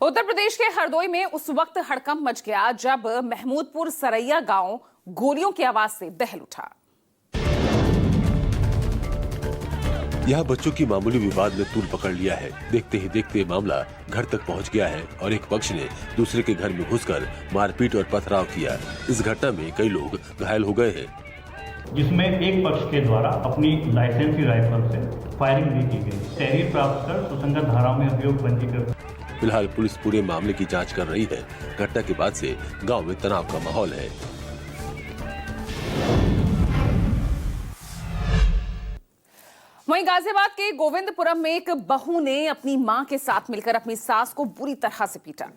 उत्तर प्रदेश के हरदोई में उस वक्त हड़कंप मच गया जब महमूदपुर सरैया गांव गोलियों की आवाज से दहल उठा। यहाँ बच्चों की मामूली विवाद में तूल पकड़ लिया है। देखते ही देखते मामला घर तक पहुँच गया है और एक पक्ष ने दूसरे के घर में घुसकर मारपीट और पथराव किया। इस घटना में कई लोग घायल हो गए हैं, जिसमें एक पक्ष के द्वारा अपनी लाइसेंसी राइफल से फायरिंग भी की गई। तहरीर प्राप्त कर सुसंगत धाराओं में अभियोग पंजीकृत। फिलहाल पुलिस पूरे मामले की जांच कर रही है। घटना के बाद से गांव में तनाव का माहौल है। वहीं गाजियाबाद के गोविंदपुरम में एक बहू ने अपनी मां के साथ मिलकर अपनी सास को बुरी तरह से पीटा।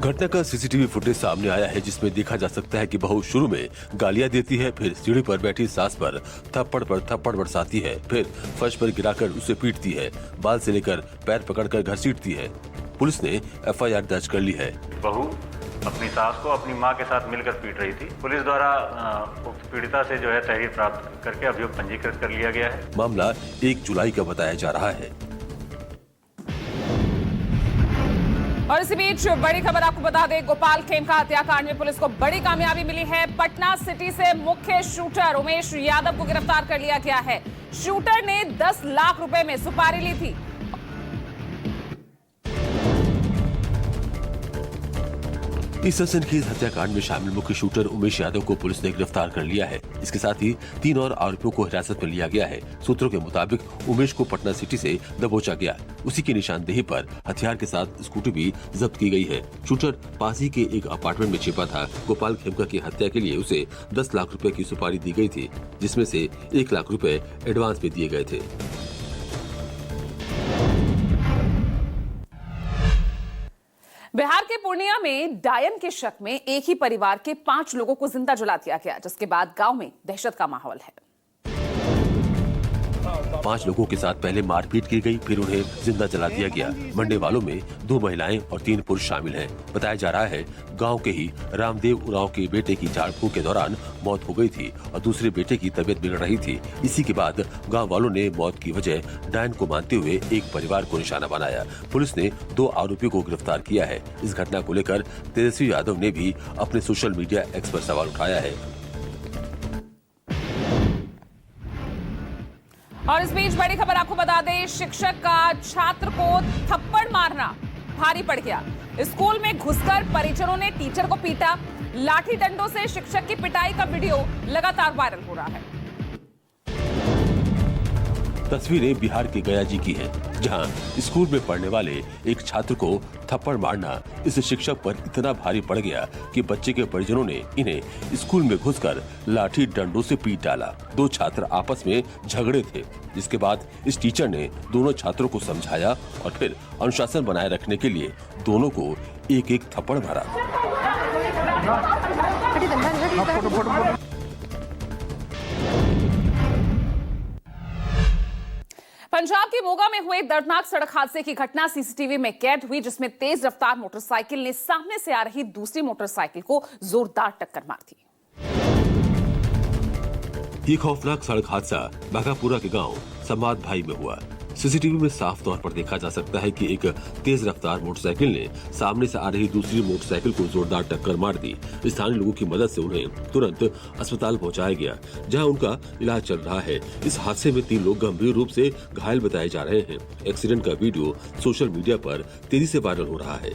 घटना का सीसीटीवी फुटेज सामने आया है, जिसमें देखा जा सकता है कि बहू शुरू में गालियां देती है, फिर सीढ़ी पर बैठी सास पर थप्पड़ बरसाती है, फिर फर्श पर गिराकर उसे पीटती है, बाल से लेकर पैर पकड़कर घसीटती है। पुलिस ने एफआईआर दर्ज कर ली है। बहू अपनी सास को अपनी मां के साथ मिलकर पीट रही थी। पुलिस द्वारा उक्त पीड़िता से जो है तहरीर प्राप्त करके अभियोग पंजीकृत कर लिया गया है। मामला 1 जुलाई का बताया जा रहा है। और इसी बीच बड़ी खबर आपको बता दें, गोपाल खेमका हत्याकांड में पुलिस को बड़ी कामयाबी मिली है। पटना सिटी से मुख्य शूटर उमेश यादव को गिरफ्तार कर लिया गया है। शूटर ने 10 लाख रुपए में सुपारी ली थी। इस सनसनीखेज हत्याकांड में शामिल मुख्य शूटर उमेश यादव को पुलिस ने गिरफ्तार कर लिया है। इसके साथ ही 3 और आरोपियों को हिरासत में लिया गया है। सूत्रों के मुताबिक उमेश को पटना सिटी से दबोचा गया। उसी की निशानदेही पर हथियार के साथ स्कूटी भी जब्त की गई है। शूटर पास ही के एक अपार्टमेंट में छिपा था। गोपाल खेमका की हत्या के लिए उसे 10 लाख रुपए की सुपारी दी गई थी, जिसमें से 1 लाख रुपए एडवांस में दिए गए थे। बिहार के पूर्णिया में डायन के शक में एक ही परिवार के 5 लोगों को जिंदा जला दिया गया, जिसके बाद गांव में दहशत का माहौल है। 5 लोगों के साथ पहले मारपीट की गई, फिर उन्हें जिंदा जला दिया गया। मरने वालों में 2 महिलाएं और 3 पुरुष शामिल हैं। बताया जा रहा है गांव के ही रामदेव उरांव के बेटे की झाड़ फूंक के दौरान मौत हो गई थी और दूसरे बेटे की तबीयत बिगड़ रही थी। इसी के बाद गांव वालों ने मौत की वजह डायन को मानते हुए एक परिवार को निशाना बनाया। पुलिस ने 2 आरोपियों को गिरफ्तार किया है। इस घटना को लेकर तेजस्वी यादव ने भी अपने सोशल मीडिया एक्स पर सवाल उठाया है। और इस बीच बड़ी खबर आपको बता दें, शिक्षक का छात्र को थप्पड़ मारना भारी पड़ गया। स्कूल में घुसकर परिजनों ने टीचर को पीटा। लाठी डंडों से शिक्षक की पिटाई का वीडियो लगातार वायरल हो रहा है। तस्वीरें बिहार के गया जी की हैं, जहां स्कूल में पढ़ने वाले एक छात्र को थप्पड़ मारना इस शिक्षक पर इतना भारी पड़ गया कि बच्चे के परिजनों ने इन्हें स्कूल में घुसकर लाठी डंडों से पीट डाला। 2 छात्र आपस में झगड़े थे, जिसके बाद इस टीचर ने दोनों छात्रों को समझाया और फिर अनुशासन बनाए रखने के लिए दोनों को एक थप्पड़ मारा। पंजाब के मोगा में हुए दर्दनाक सड़क हादसे की घटना सीसीटीवी में कैद हुई, जिसमें तेज रफ्तार मोटरसाइकिल ने सामने से आ रही दूसरी मोटरसाइकिल को जोरदार टक्कर मार दी। ये खौफनाक सड़क हादसा बाघापुरा के गांव समाद भाई में हुआ। सीसीटीवी में साफ तौर पर देखा जा सकता है कि एक तेज रफ्तार मोटरसाइकिल ने सामने से आ रही दूसरी मोटरसाइकिल को जोरदार टक्कर मार दी। स्थानीय लोगों की मदद से उन्हें तुरंत अस्पताल पहुंचाया गया, जहां उनका इलाज चल रहा है। इस हादसे में 3 लोग गंभीर रूप से घायल बताए जा रहे हैं। एक्सीडेंट का वीडियो सोशल मीडिया पर तेजी से वायरल हो रहा है।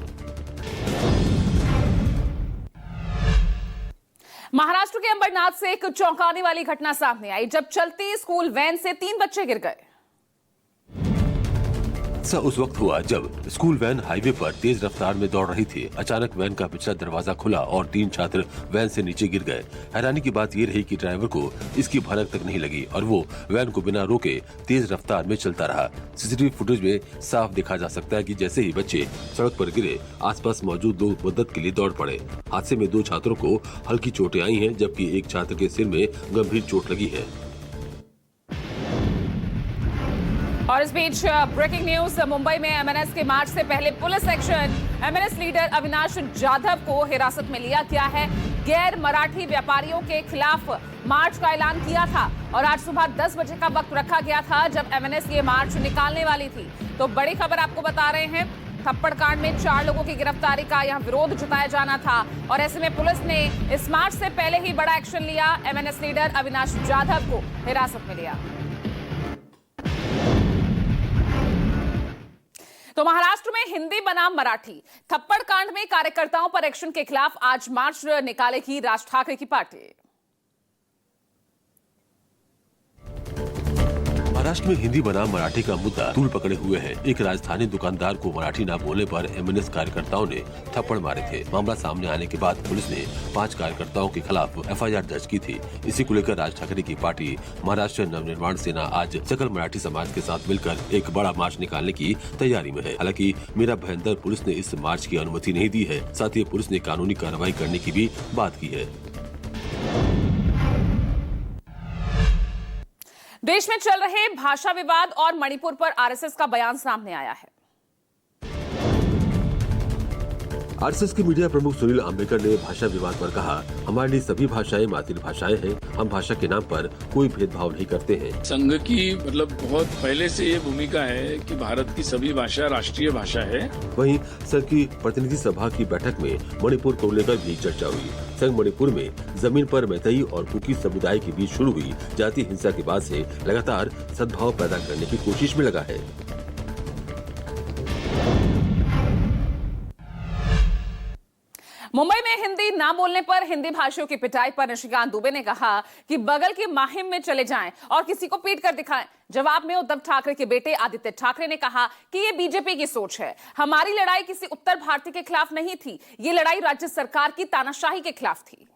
महाराष्ट्र के अंबरनाथ से एक चौंकाने वाली घटना सामने आई, जब चलती स्कूल वैन से 3 बच्चे गिर गए। हादसा उस वक्त हुआ जब स्कूल वैन हाईवे पर तेज रफ्तार में दौड़ रही थी। अचानक वैन का पिछला दरवाजा खुला और 3 छात्र वैन से नीचे गिर गए। हैरानी की बात ये रही कि ड्राइवर को इसकी भनक तक नहीं लगी और वो वैन को बिना रोके तेज रफ्तार में चलता रहा। सीसीटीवी फुटेज में साफ देखा जा सकता है कि जैसे ही बच्चे सड़क पर गिरे, आसपास मौजूद लोग मदद के लिए दौड़ पड़े। हादसे में 2 छात्रों को हल्की चोटें आई हैं, जबकि एक छात्र के सिर में गंभीर चोट लगी है। और इस बीच ब्रेकिंग न्यूज, मुंबई में एमएनएस के मार्च से पहले police action. MNS leader Avinash Jadhav को हिरासत में लिया गया है। गैर मराठी व्यापारियों के खिलाफ मार्च का ऐलान किया था और आज सुबह 10 बजे का वक्त रखा गया था जब एमएनएस ये मार्च निकालने वाली थी। तो बड़ी खबर आपको बता रहे हैं, थप्पड़ कांड में 4 लोगों की गिरफ्तारी का यहां विरोध जताया जाना था और ऐसे में पुलिस ने इस मार्च से पहले ही बड़ा एक्शन लिया। एमएनएस लीडर अविनाश जाधव को हिरासत में लिया। तो महाराष्ट्र में हिंदी बनाम मराठी थप्पड़ कांड में कार्यकर्ताओं पर एक्शन के खिलाफ आज मार्च निकालेगी राज ठाकरे की पार्टी। महाराष्ट्र में हिंदी बनाम मराठी का मुद्दा तूल पकड़े हुए है। एक राजस्थानी दुकानदार को मराठी न बोलने पर एमएनएस कार्यकर्ताओं ने थप्पड़ मारे थे। मामला सामने आने के बाद पुलिस ने 5 कार्यकर्ताओं के खिलाफ एफआईआर दर्ज की थी। इसी को लेकर राज ठाकरे की पार्टी महाराष्ट्र नवनिर्माण सेना आज सकल मराठी समाज के साथ मिलकर एक बड़ा मार्च निकालने की तैयारी में है। हालांकि मेरा भयंदर पुलिस ने इस मार्च की अनुमति नहीं दी है। साथ ही पुलिस ने कानूनी कार्रवाई करने की भी बात की है। देश में चल रहे भाषा विवाद और मणिपुर पर आरएसएस का बयान सामने आया है। आरएसएस के मीडिया प्रमुख सुनील आम्बेकर ने भाषा विवाद पर कहा, हमारे लिए सभी भाषाएं मातृभाषाएं हैं। हम भाषा के नाम पर कोई भेदभाव नहीं करते हैं। संघ की बहुत पहले से ये भूमिका है कि भारत की सभी भाषा राष्ट्रीय भाषा है। वहीं संघ की प्रतिनिधि सभा की बैठक में मणिपुर को लेकर भी चर्चा हुई। संघ मणिपुर में जमीन पर मैतेई और कुकी समुदाय के बीच शुरू हुई जातीय हिंसा के बाद से लगातार सद्भाव पैदा करने की कोशिश में लगा है। मुंबई में हिंदी ना बोलने पर हिंदी भाषियों की पिटाई पर निशिकांत दुबे ने कहा कि बगल की माहिम में चले जाएं और किसी को पीट कर दिखाएं। जवाब में उद्धव ठाकरे के बेटे आदित्य ठाकरे ने कहा कि ये बीजेपी की सोच है। हमारी लड़ाई किसी उत्तर भारतीय के खिलाफ नहीं थी, ये लड़ाई राज्य सरकार की तानाशाही के खिलाफ थी।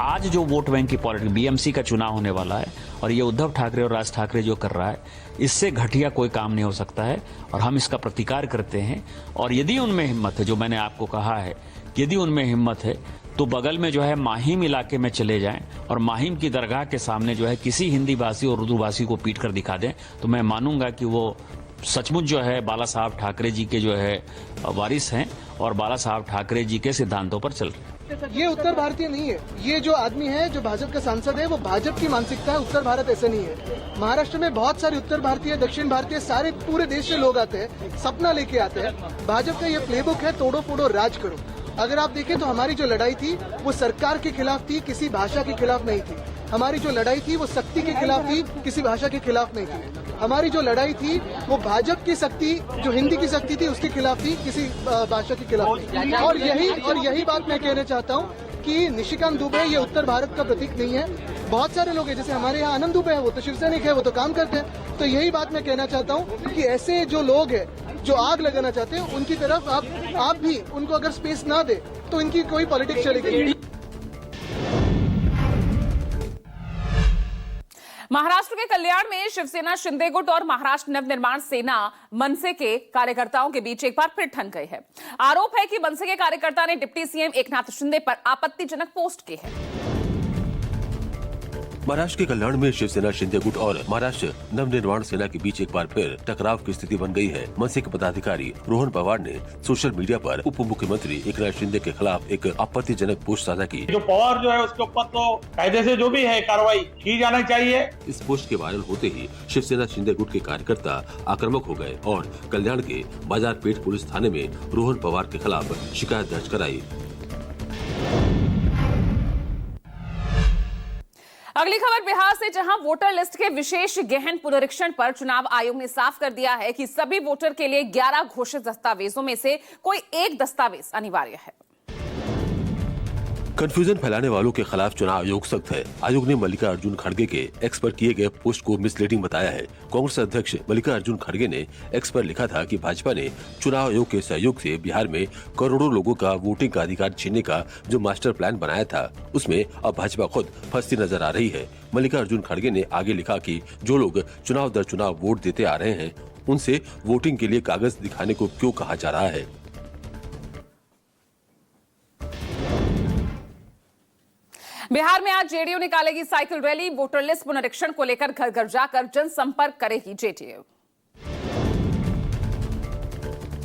आज जो वोट बैंक की पॉलिटिक्स बीएमसी का चुनाव होने वाला है और ये उद्धव ठाकरे और राज ठाकरे जो कर रहा है, इससे घटिया कोई काम नहीं हो सकता है और हम इसका प्रतिकार करते हैं। और यदि उनमें हिम्मत है, जो मैंने आपको कहा है, यदि उनमें हिम्मत है तो बगल में जो है माहिम इलाके में चले जाएं और माहिम की दरगाह के सामने जो है किसी हिंदी भाषी और उर्दू भाषी को पीट कर दिखा दें, तो मैं मानूंगा कि वो सचमुच जो है बाला साहब ठाकरे जी के जो है वारिस हैं और बाला साहब ठाकरे जी के सिद्धांतों पर चल रहे हैं। ये उत्तर भारतीय नहीं है। ये जो आदमी है, जो भाजपा का सांसद है, वो भाजपा की मानसिकता है। उत्तर भारत ऐसे नहीं है। महाराष्ट्र में बहुत सारे उत्तर भारतीय, दक्षिण भारतीय, सारे पूरे देश से लोग आते हैं, सपना लेके आते हैं। भाजपा का ये प्लेबुक है, तोड़ो फोड़ो राज करो। अगर आप देखें तो हमारी जो लड़ाई थी वो सरकार के खिलाफ थी, किसी भाषा के खिलाफ नहीं थी। हमारी जो लड़ाई थी वो शक्ति के खिलाफ थी, किसी भाषा के खिलाफ नहीं थी। हमारी जो लड़ाई थी वो भाजपा की शक्ति, जो हिंदी की शक्ति थी, उसके खिलाफ थी, किसी भाषा के खिलाफ नहीं। और यही बात मैं कहना चाहता हूँ कि निशिकांत दुबे ये उत्तर भारत का प्रतीक नहीं है। बहुत सारे लोग हैं, जैसे हमारे यहाँ आनंद दुबे है, वो तो शिवसैनिक है, वो तो काम करते हैं। तो यही बात मैं कहना चाहता हूँ कि ऐसे जो लोग हैं जो आग लगाना चाहते हैं, उनकी तरफ आप भी उनको अगर स्पेस ना दे तो इनकी कोई पॉलिटिक्स चलेगी। महाराष्ट्र के कल्याण में शिवसेना शिंदे गुट और महाराष्ट्र नवनिर्माण सेना मनसे के कार्यकर्ताओं के बीच एक बार फिर ठन गई है। आरोप है कि मनसे के कार्यकर्ता ने डिप्टी सीएम एकनाथ शिंदे पर आपत्तिजनक पोस्ट की है। महाराष्ट्र के कल्याण में शिवसेना शिंदे गुट और महाराष्ट्र नवनिर्माण सेना के बीच एक बार फिर टकराव की स्थिति बन गई है। मनसे के पदाधिकारी रोहन पवार ने सोशल मीडिया पर उप मुख्यमंत्री एकनाथ शिंदे के खिलाफ एक आपत्तिजनक पोस्ट साझा की। जो पवार जो है उसके ऊपर तो कायदे से जो भी है कार्रवाई की जाना चाहिए। इस पोस्ट के वायरल होते ही शिवसेना शिंदे गुट के कार्यकर्ता आक्रामक हो गए और कल्याण के बाजारपेट पुलिस थाने में रोहन पवार के खिलाफ शिकायत दर्ज कराई। अगली खबर बिहार से, जहां वोटर लिस्ट के विशेष गहन पुनरीक्षण पर चुनाव आयोग ने साफ कर दिया है कि सभी वोटर के लिए 11 घोषित दस्तावेजों में से कोई एक दस्तावेज अनिवार्य है। कंफ्यूजन फैलाने वालों के खिलाफ चुनाव आयोग सख्त है। आयोग ने मल्लिकार्जुन खड़गे के एक्स पर किए गए पोस्ट को मिसलीडिंग बताया है। कांग्रेस अध्यक्ष मल्लिकार्जुन खड़गे ने एक्स पर लिखा था कि भाजपा ने चुनाव आयोग के सहयोग से बिहार में करोड़ों लोगों का वोटिंग का अधिकार छीनने का जो मास्टर प्लान बनाया था, उसमें अब भाजपा खुद फंसती नजर आ रही है। मल्लिकार्जुन खड़गे ने आगे लिखा कि जो लोग चुनाव दर चुनाव वोट देते आ रहे हैं, उनसे वोटिंग के लिए कागज दिखाने को क्यों कहा जा रहा है। बिहार में आज जेडीयू निकालेगी साइकिल रैली। वोटर लिस्ट पुनरीक्षण को लेकर घर घर जाकर जनसंपर्क करेगी जेडीयू।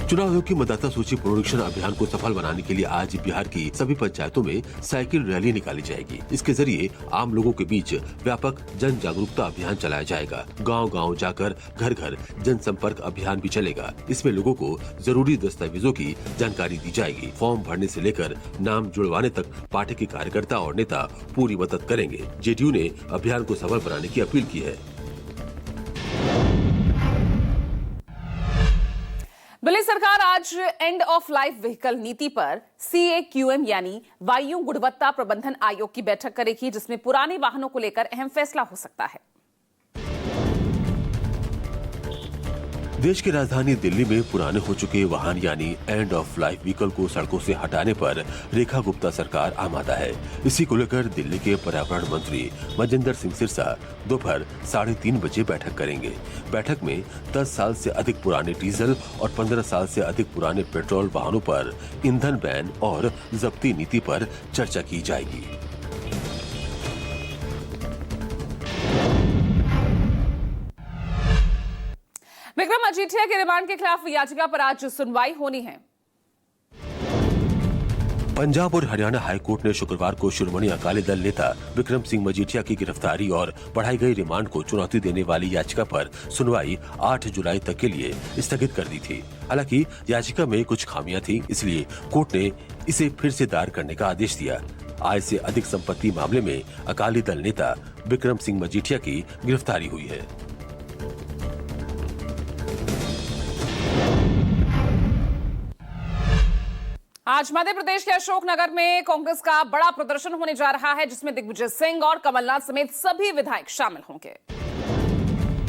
चुनाव आयोग की मतदाता सूची पुनरीक्षण अभियान को सफल बनाने के लिए आज बिहार की सभी पंचायतों में साइकिल रैली निकाली जाएगी। इसके जरिए आम लोगों के बीच व्यापक जन जागरूकता अभियान चलाया जाएगा। गांव-गांव जाकर घर घर जनसंपर्क अभियान भी चलेगा। इसमें लोगों को जरूरी दस्तावेजों की जानकारी दी जाएगी। फॉर्म भरने से लेकर नाम जुड़वाने तक पार्टी के कार्यकर्ता और नेता पूरी मदद करेंगे। जेडीयू ने अभियान को सफल बनाने की अपील की है। दिल्ली सरकार आज एंड ऑफ लाइफ व्हीकल नीति पर CAQM यानी वायु गुणवत्ता प्रबंधन आयोग की बैठक करेगी, जिसमें पुराने वाहनों को लेकर अहम फैसला हो सकता है। देश की राजधानी दिल्ली में पुराने हो चुके वाहन यानी एंड ऑफ लाइफ व्हीकल को सड़कों से हटाने पर रेखा गुप्ता सरकार आमादा है। इसी को लेकर दिल्ली के पर्यावरण मंत्री मजिंदर सिंह सिरसा दोपहर 3:30 बजे बैठक करेंगे। बैठक में 10 साल से अधिक पुराने डीजल और 15 साल से अधिक पुराने पेट्रोल वाहनों पर ईंधन बैन और जब्ती नीति पर चर्चा की जाएगी। विक्रम मजीठिया के रिमांड के खिलाफ याचिका पर आज सुनवाई होनी है। पंजाब और हरियाणा हाईकोर्ट ने शुक्रवार को शिरोमणि अकाली दल नेता विक्रम सिंह मजीठिया की गिरफ्तारी और बढ़ाई गई रिमांड को चुनौती देने वाली याचिका पर सुनवाई 8 जुलाई तक के लिए स्थगित कर दी थी। हालांकि याचिका में कुछ खामियां थी, इसलिए कोर्ट ने इसे फिर से दायर करने का आदेश दिया। आय से अधिक संपत्ति मामले में अकाली दल नेता विक्रम सिंह मजीठिया की गिरफ्तारी हुई है। आज मध्य प्रदेश के अशोकनगर में कांग्रेस का बड़ा प्रदर्शन होने जा रहा है, जिसमें दिग्विजय सिंह और कमलनाथ समेत सभी विधायक शामिल होंगे।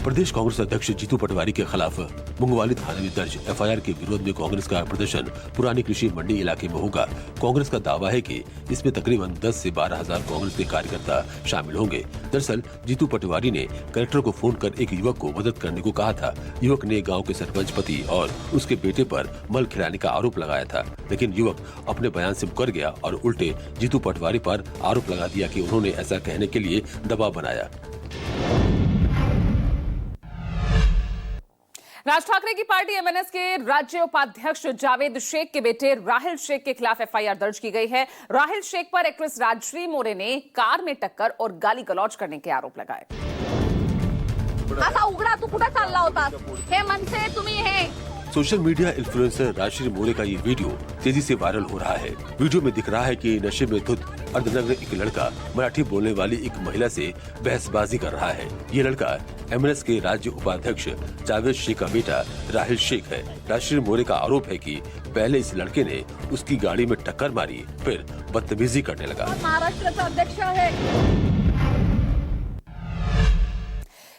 प्रदेश कांग्रेस अध्यक्ष जीतू पटवारी के खिलाफ मुंगवाली थाने में दर्ज FIR के विरोध में कांग्रेस का प्रदर्शन पुरानी कृषि मंडी इलाके में होगा। कांग्रेस का दावा है कि इसमें तकरीबन 10 से 12 हजार कांग्रेस के कार्यकर्ता शामिल होंगे। दरअसल जीतू पटवारी ने कलेक्टर को फोन कर एक युवक को मदद करने को कहा था। युवक ने गाँव के सरपंच पति और उसके बेटे पर मल खिलाने का आरोप लगाया था, लेकिन युवक अपने बयान से मुकर गया और उल्टे जीतू पटवारी पर आरोप लगा दिया कि उन्होंने ऐसा कहने के लिए दबाव बनाया। राज ठाकरे की पार्टी MNS के राज्य उपाध्यक्ष जावेद शेख के बेटे राहिल शेख के खिलाफ FIR दर्ज की गई है। राहिल शेख पर एक्ट्रेस राजश्री मोरे ने कार में टक्कर और गाली गलौज करने के आरोप लगाए। असा उघडा तू कुठे चालला होतास? हे मनसे तुम्ही हे सोशल मीडिया इन्फ्लुएंसर राजश्री मोरे का ये वीडियो तेजी से वायरल हो रहा है। वीडियो में दिख रहा है कि नशे में धुत अर्धनग्न एक लड़का मराठी बोलने वाली एक महिला से बहसबाजी कर रहा है। ये लड़का MNS के राज्य उपाध्यक्ष जावेद शेख का बेटा राहिल शेख है। राजश्री मोरे का आरोप है कि पहले इस लड़के ने उसकी गाड़ी में टक्कर मारी, फिर बदतमीजी करने लगा। महाराष्ट्र का अध्यक्ष है।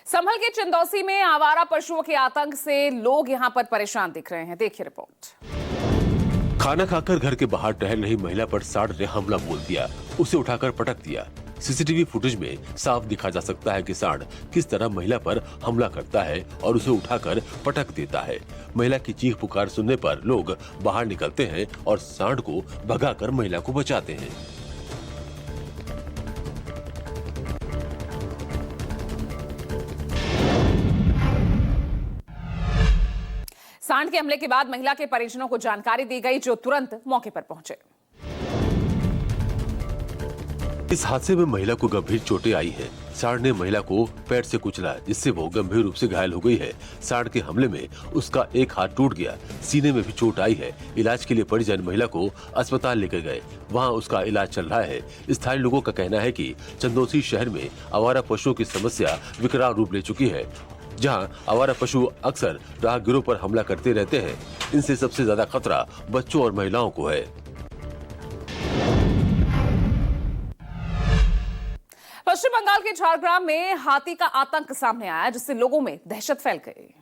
संभल के चंदौसी में आवारा पशुओं के आतंक से लोग यहां पर परेशान दिख रहे हैं। देखिए रिपोर्ट। खाना खाकर घर के बाहर टहल रही महिला पर सांड ने हमला बोल दिया, उसे उठाकर पटक दिया। CCTV फुटेज में साफ दिखा जा सकता है कि सांड किस तरह महिला पर हमला करता है और उसे उठाकर पटक देता है। महिला की चीख पुकार सुनने पर लोग बाहर निकलते हैं और सांड को भगाकर महिला को बचाते हैं। सांड के हमले के बाद महिला के परिजनों को जानकारी दी गई, जो तुरंत मौके पर पहुंचे। इस हादसे में महिला को गंभीर चोटें आई है। सांड ने महिला को पैर से कुचला, जिससे वो गंभीर रूप से घायल हो गई है। सांड के हमले में उसका एक हाथ टूट गया, सीने में भी चोट आई है। इलाज के लिए परिजन महिला को अस्पताल लेकर गए, वहां उसका इलाज चल रहा है। स्थानीय लोगों का कहना है कि चंदौसी शहर में आवारा पशुओं की समस्या विकराल रूप ले चुकी है, जहां आवारा पशु अक्सर राहगीरों पर हमला करते रहते हैं। इनसे सबसे ज्यादा खतरा बच्चों और महिलाओं को है। पश्चिम बंगाल के झारग्राम में हाथी का आतंक सामने आया, जिससे लोगों में दहशत फैल गई।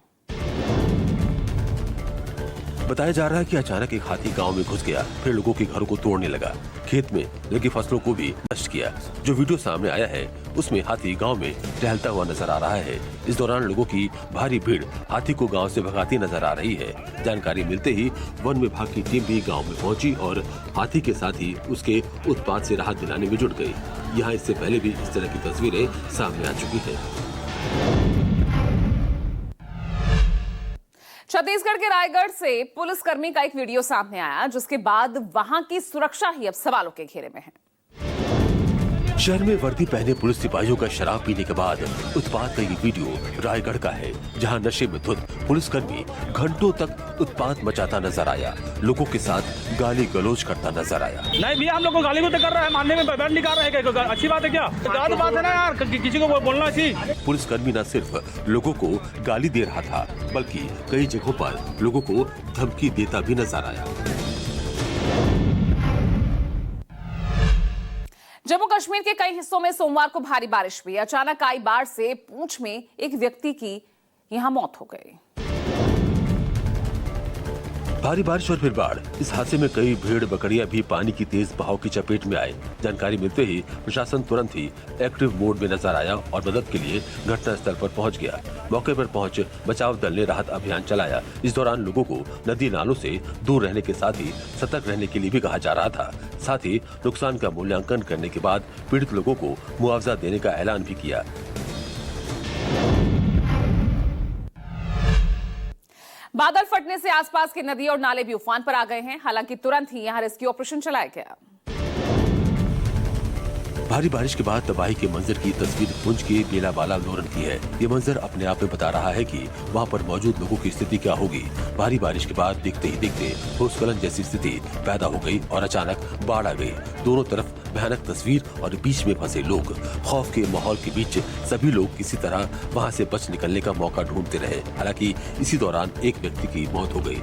बताया जा रहा है कि अचानक एक हाथी गांव में घुस गया, फिर लोगों के घरों को तोड़ने लगा, खेत में लगी फसलों को भी नष्ट किया। जो वीडियो सामने आया है उसमें हाथी गांव में टहलता हुआ नजर आ रहा है। इस दौरान लोगों की भारी भीड़ हाथी को गांव से भगाती नजर आ रही है। जानकारी मिलते ही वन विभाग की टीम भी गाँव में पहुंची और हाथी के साथ ही उसके उत्पात से राहत दिलाने में जुट गई। यहाँ इससे पहले भी इस तरह की तस्वीरें सामने आ चुकी है। छत्तीसगढ़ के रायगढ़ से पुलिसकर्मी का एक वीडियो सामने आया, जिसके बाद वहां की सुरक्षा ही अब सवालों के घेरे में है। शहर में वर्दी पहने पुलिस सिपाहियों का शराब पीने के बाद उत्पात का ये वीडियो रायगढ़ का है, जहां नशे में धुत पुलिसकर्मी घंटों तक उत्पात मचाता नजर आया, लोगों के साथ गाली गलौज करता नजर आया। नहीं भैया, हम लोग को गाली को कर रहा है, मानने में बैठ निकाल रहे हैं, अच्छी बात है क्या? गलत बात है ना यार, किसी को बोलना चाहिए। पुलिसकर्मी न सिर्फ लोगों को गाली दे रहा था, बल्कि कई जगहों पर लोगों को धमकी देता भी नजर आया। जम्मू कश्मीर के कई हिस्सों में सोमवार को भारी बारिश हुई। अचानक आई बाढ़ से पूंछ में एक व्यक्ति की यहां मौत हो गई। भारी बारिश और फिर बाढ़, इस हादसे में कई भेड़ बकरियां भी पानी की तेज बहाव की चपेट में आए। जानकारी मिलते ही प्रशासन तुरंत ही एक्टिव मोड में नजर आया और मदद के लिए घटनास्थल पर पहुंच गया। मौके पर पहुंच बचाव दल ने राहत अभियान चलाया। इस दौरान लोगों को नदी नालों से दूर रहने के साथ ही सतर्क रहने के लिए भी कहा जा रहा था। साथ ही नुकसान का मूल्यांकन करने के बाद पीड़ित लोगों को मुआवजा देने का ऐलान भी किया। बादल फटने से आसपास की नदी और नाले भी उफान पर आ गए हैं। हालांकि तुरंत ही यहां रेस्क्यू ऑपरेशन चलाया गया। भारी बारिश के बाद तबाही के मंजर की तस्वीर पुंछ के बेलाबाला लोरन की है। ये मंजर अपने आप में बता रहा है कि वहाँ पर मौजूद लोगों की स्थिति क्या होगी। भारी बारिश के बाद दिखते ही दिखते भूस्खलन जैसी स्थिति पैदा हो गई और अचानक बाढ़ आ गई। दोनों तरफ भयानक तस्वीर और बीच में फंसे लोग। खौफ के माहौल के बीच सभी लोग किसी तरह वहाँ से बच निकलने का मौका ढूंढते रहे। हालांकि इसी दौरान एक व्यक्ति की मौत हो गई।